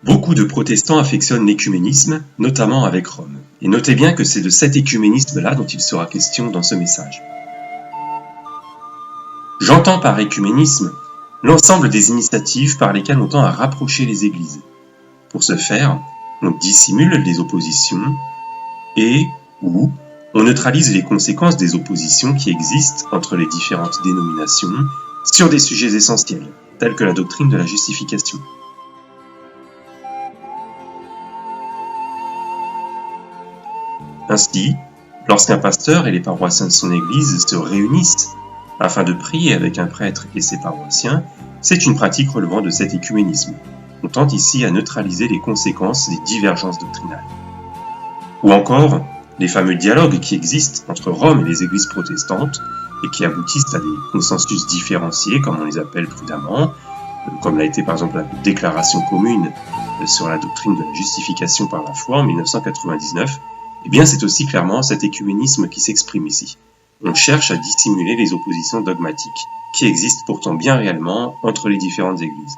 Beaucoup de protestants affectionnent l'écuménisme, notamment avec Rome. Et notez bien que c'est de cet écuménisme-là dont il sera question dans ce message. J'entends par écuménisme l'ensemble des initiatives par lesquelles on tend à rapprocher les églises. Pour ce faire, on dissimule les oppositions ou on neutralise les conséquences des oppositions qui existent entre les différentes dénominations sur des sujets essentiels, tels que la doctrine de la justification. Ainsi, lorsqu'un pasteur et les paroissiens de son église se réunissent afin de prier avec un prêtre et ses paroissiens, c'est une pratique relevant de cet écuménisme. On tente ici à neutraliser les conséquences des divergences doctrinales. Ou encore, les fameux dialogues qui existent entre Rome et les églises protestantes et qui aboutissent à des consensus différenciés, comme on les appelle prudemment, comme l'a été par exemple la déclaration commune sur la doctrine de la justification par la foi en 1999, eh bien c'est aussi clairement cet écuménisme qui s'exprime ici. On cherche à dissimuler les oppositions dogmatiques qui existent pourtant bien réellement entre les différentes églises.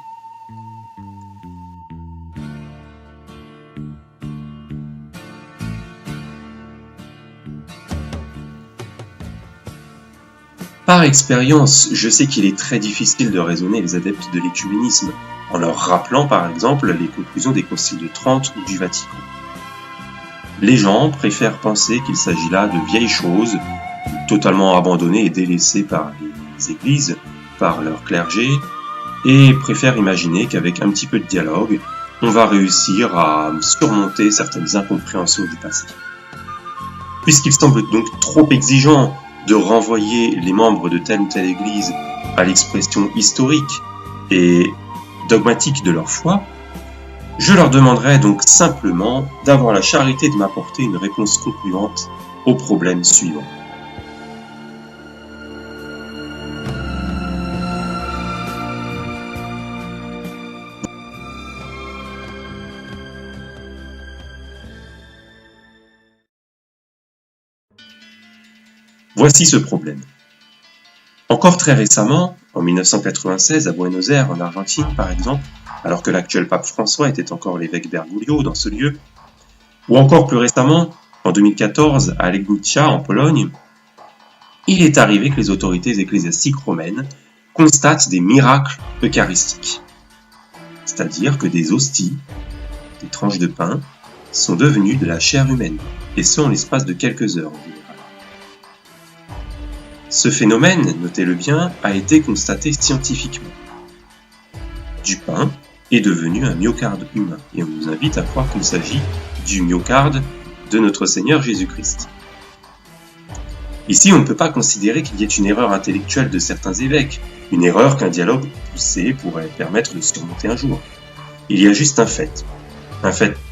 Par expérience, je sais qu'il est très difficile de raisonner les adeptes de l'écuménisme en leur rappelant par exemple les conclusions des conciles de Trente ou du Vatican. Les gens préfèrent penser qu'il s'agit là de vieilles choses, totalement abandonnées et délaissées par les églises, par leur clergé, et préfèrent imaginer qu'avec un petit peu de dialogue, on va réussir à surmonter certaines incompréhensions du passé. Puisqu'il semble donc trop exigeant de renvoyer les membres de telle ou telle église à l'expression historique et dogmatique de leur foi, je leur demanderai donc simplement d'avoir la charité de m'apporter une réponse concluante au problème suivant. Voici ce problème. Encore très récemment, en 1996 à Buenos Aires en Argentine par exemple, alors que l'actuel pape François était encore l'évêque Bergoglio dans ce lieu, ou encore plus récemment, en 2014 à Legnica en Pologne, il est arrivé que les autorités ecclésiastiques romaines constatent des miracles eucharistiques. C'est-à-dire que des hosties, des tranches de pain, sont devenues de la chair humaine, et ce en l'espace de quelques heures en général. Ce phénomène, notez-le bien, a été constaté scientifiquement. Du pain est devenu un myocarde humain, et on nous invite à croire qu'il s'agit du myocarde de notre Seigneur Jésus-Christ. Ici, on ne peut pas considérer qu'il y ait une erreur intellectuelle de certains évêques, une erreur qu'un dialogue poussé pourrait permettre de surmonter un jour. Il y a juste un fait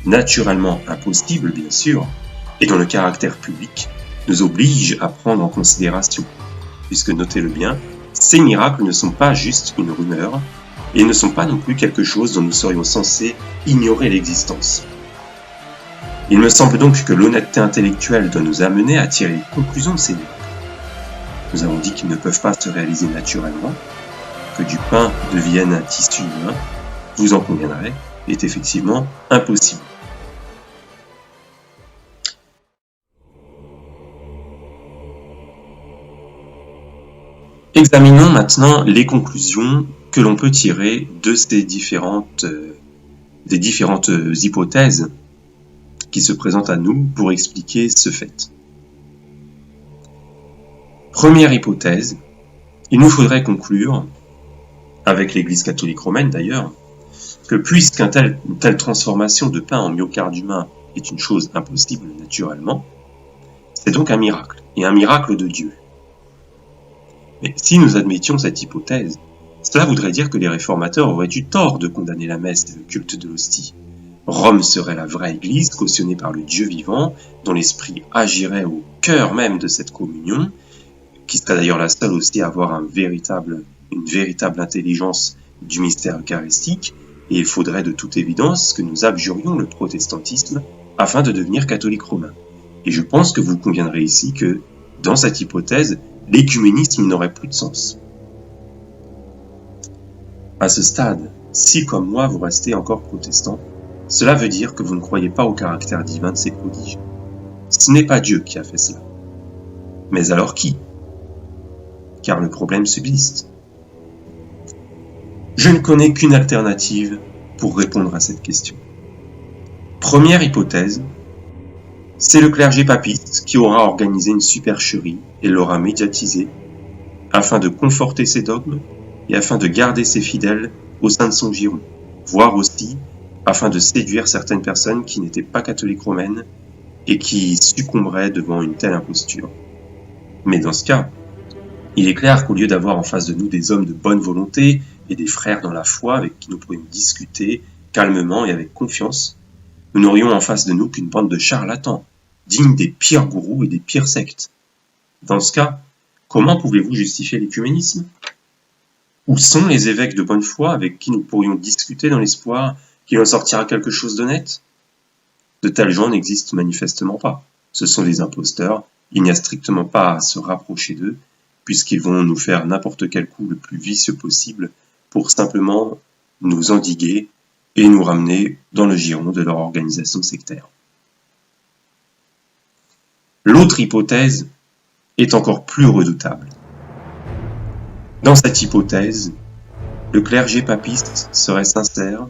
naturellement impossible bien sûr, et dont le caractère public nous oblige à prendre en considération. Puisque, notez-le bien, ces miracles ne sont pas juste une rumeur, et ne sont pas non plus quelque chose dont nous serions censés ignorer l'existence. Il me semble donc que l'honnêteté intellectuelle doit nous amener à tirer les conclusions de ces miracles. Nous avons dit qu'ils ne peuvent pas se réaliser naturellement, que du pain devienne un tissu humain, vous en conviendrez, est effectivement impossible. Examinons maintenant les conclusions que l'on peut tirer de ces différentes hypothèses qui se présentent à nous pour expliquer ce fait. Première hypothèse, il nous faudrait conclure, avec l'Église catholique romaine d'ailleurs, que puisqu'une telle transformation de pain en myocarde humain est une chose impossible naturellement, c'est donc un miracle, et un miracle de Dieu. Mais si nous admettions cette hypothèse, cela voudrait dire que les réformateurs auraient eu tort de condamner la messe et le culte de l'hostie. Rome serait la vraie Église, cautionnée par le Dieu vivant, dont l'Esprit agirait au cœur même de cette communion, qui serait d'ailleurs la seule aussi à avoir une véritable intelligence du mystère eucharistique, et il faudrait de toute évidence que nous abjurions le protestantisme afin de devenir catholiques romains. Et je pense que vous conviendrez ici que, dans cette hypothèse, l'écuménisme n'aurait plus de sens. À ce stade, si comme moi vous restez encore protestant, cela veut dire que vous ne croyez pas au caractère divin de ces prodiges. Ce n'est pas Dieu qui a fait cela. Mais alors qui? Car le problème subsiste. Je ne connais qu'une alternative pour répondre à cette question. Première hypothèse, c'est le clergé papiste qui aura organisé une supercherie et l'aura médiatisée afin de conforter ses dogmes et afin de garder ses fidèles au sein de son giron, voire aussi afin de séduire certaines personnes qui n'étaient pas catholiques romaines et qui succomberaient devant une telle imposture. Mais dans ce cas, il est clair qu'au lieu d'avoir en face de nous des hommes de bonne volonté et des frères dans la foi avec qui nous pourrions discuter calmement et avec confiance, nous n'aurions en face de nous qu'une bande de charlatans, dignes des pires gourous et des pires sectes. Dans ce cas, comment pouvez-vous justifier l'écuménisme? Où sont les évêques de bonne foi avec qui nous pourrions discuter dans l'espoir qu'il en sortira quelque chose d'honnête? De tels gens n'existent manifestement pas. Ce sont des imposteurs, il n'y a strictement pas à se rapprocher d'eux, puisqu'ils vont nous faire n'importe quel coup le plus vicieux possible pour simplement nous endiguer et nous ramener dans le giron de leur organisation sectaire. L'autre hypothèse est encore plus redoutable. Dans cette hypothèse, le clergé papiste serait sincère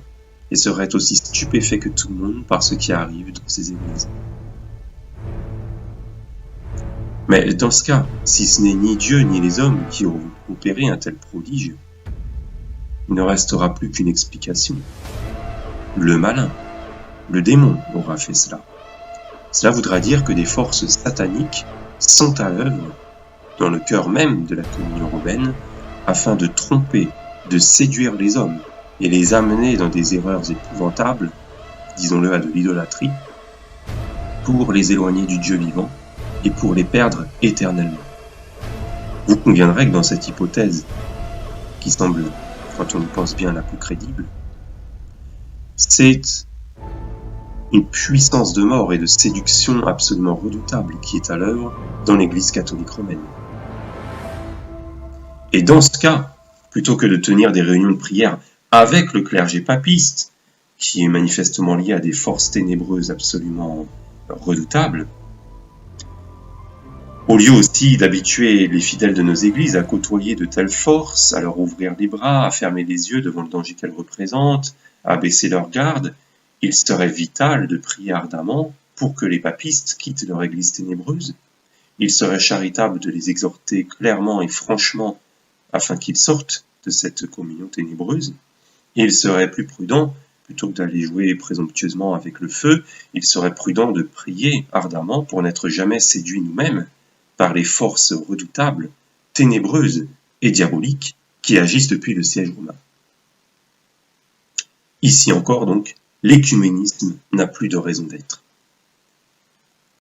et serait aussi stupéfait que tout le monde par ce qui arrive dans ces églises. Mais dans ce cas, si ce n'est ni Dieu ni les hommes qui auront opéré un tel prodige, il ne restera plus qu'une explication. Le malin, le démon aura fait cela. Cela voudra dire que des forces sataniques sont à l'œuvre dans le cœur même de la communion romaine afin de tromper, de séduire les hommes et les amener dans des erreurs épouvantables, disons-le à de l'idolâtrie, pour les éloigner du Dieu vivant et pour les perdre éternellement. Vous conviendrez que dans cette hypothèse, qui semble, quand on y pense bien, la plus crédible, c'est une puissance de mort et de séduction absolument redoutable qui est à l'œuvre dans l'Église catholique romaine. Et dans ce cas, plutôt que de tenir des réunions de prière avec le clergé papiste, qui est manifestement lié à des forces ténébreuses absolument redoutables, au lieu aussi d'habituer les fidèles de nos églises à côtoyer de telles forces, à leur ouvrir les bras, à fermer les yeux devant le danger qu'elles représentent, à baisser leur garde, il serait vital de prier ardemment pour que les papistes quittent leur église ténébreuse. Il serait charitable de les exhorter clairement et franchement afin qu'ils sortent de cette communion ténébreuse. Et il serait plus prudent, plutôt que d'aller jouer présomptueusement avec le feu, il serait prudent de prier ardemment pour n'être jamais séduits nous-mêmes par les forces redoutables, ténébreuses et diaboliques qui agissent depuis le siège romain. Ici encore donc, l'écuménisme n'a plus de raison d'être.